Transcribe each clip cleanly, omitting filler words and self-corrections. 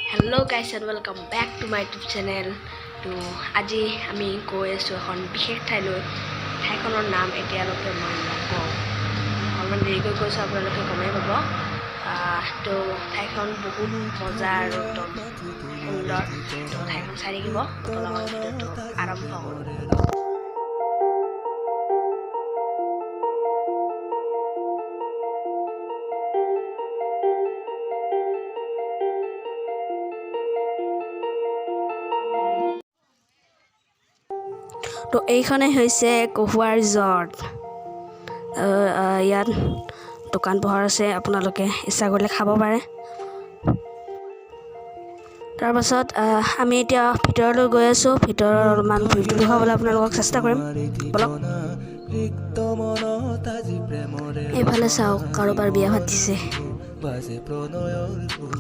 Hello guys and welcome back to my YouTube channel. তো আজি আমি গৈ আছোঁ এখন বিশেষ ঠাইলৈ। ঠাইখনৰ নাম এতিয়ালৈকে মই নকওঁ, অলপমান দেৰিকৈ গৈছোঁ, আপোনালোকে গমেই পাব। তো ঠাইখন বহুত মজা আৰু একদম সুন্দৰ। তো ঠাইখন চাই থাকিব, লগত ভিডিঅ'টো আৰম্ভ কৰোঁ। তো এইখনে হৈছে কহুৱা ৰিজৰ্ট। ইয়াত দোকান পোহাৰ আছে, আপোনালোকে ইচ্ছা কৰিলে খাব পাৰে। তাৰপাছত আমি এতিয়া ভিতৰলৈ গৈ আছোঁ। ভিতৰৰ অলপমান ভিডিঅ' দেখুৱাবলৈ আপোনালোকক চেষ্টা কৰিম, বলক। এইফালে চাওক, কাৰোবাৰ বিয়া পাতিছে,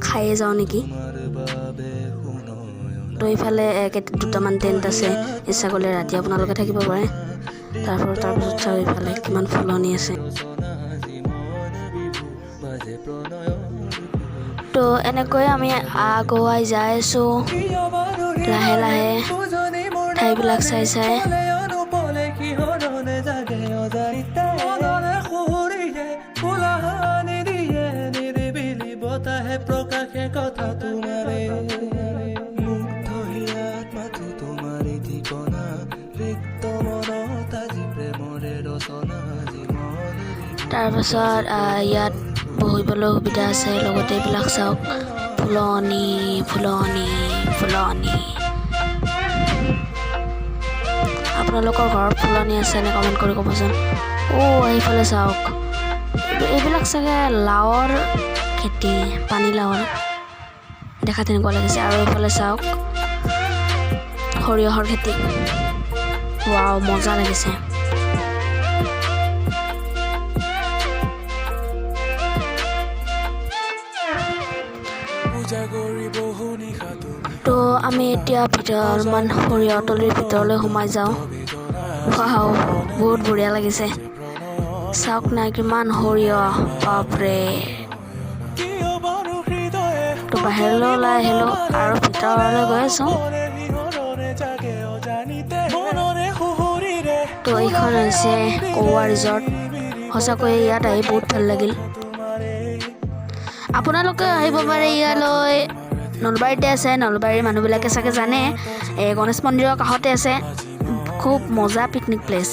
খায়ে যাওঁ নেকি। তো এইফালে দুটামান টেণ্ট আছে, ইচ্ছা কৰিলে ৰাতি আপোনালোকে থাকিব পাৰে। তাৰপিছত চাওক এইফালে কিমান ফুলনি আছে। তো এনেকৈ আমি আগুৱাই যাই আছোঁ লাহে লাহে, ঠাইবিলাক চাই চাই। তাৰপাছত ইয়াত বহিবলৈ সুবিধা আছে, লগতে এইবিলাক চাওক, ফুলনি ফুলনি ফুলনি। আপোনালোকৰ ঘৰত ফুলনি আছে নে কমেণ্ট কৰি ক'বচোন। এইফালে চাওক, এইবিলাক চাগে লাওৰ খেতি, পানী লাওৰ দেখা তেনেকুৱা লাগিছে। আৰু এইফালে চাওক সৰিয়হৰ খেতি। ৱাও, মজা লাগিছে। তো আমি এতিয়া অলপমান সৰিয়হতলীৰ ভিতৰলৈ সোমাই যাওঁ। বহুত বঢ়িয়া লাগিছে, চাওক না কিমান সৰিয়হ, বাপৰে। তো বাহিৰলৈ ওলাই আহিলোঁ আৰু ভিতৰলৈ গৈ আছোঁ। তো এইখন হৈছে কহুৱা ৰিজৰ্ট। সঁচাকৈ ইয়াত আহি বহুত ভাল লাগিল। আপোনালোকে আহিব পাৰে ইয়ালৈ। নলবাৰীতে আছে, নলবাৰীৰ মানুহবিলাকে চাগে জানে, গণেশ মন্দিৰৰ কাষতে আছে। খুব মজা পিকনিক প্লেচ।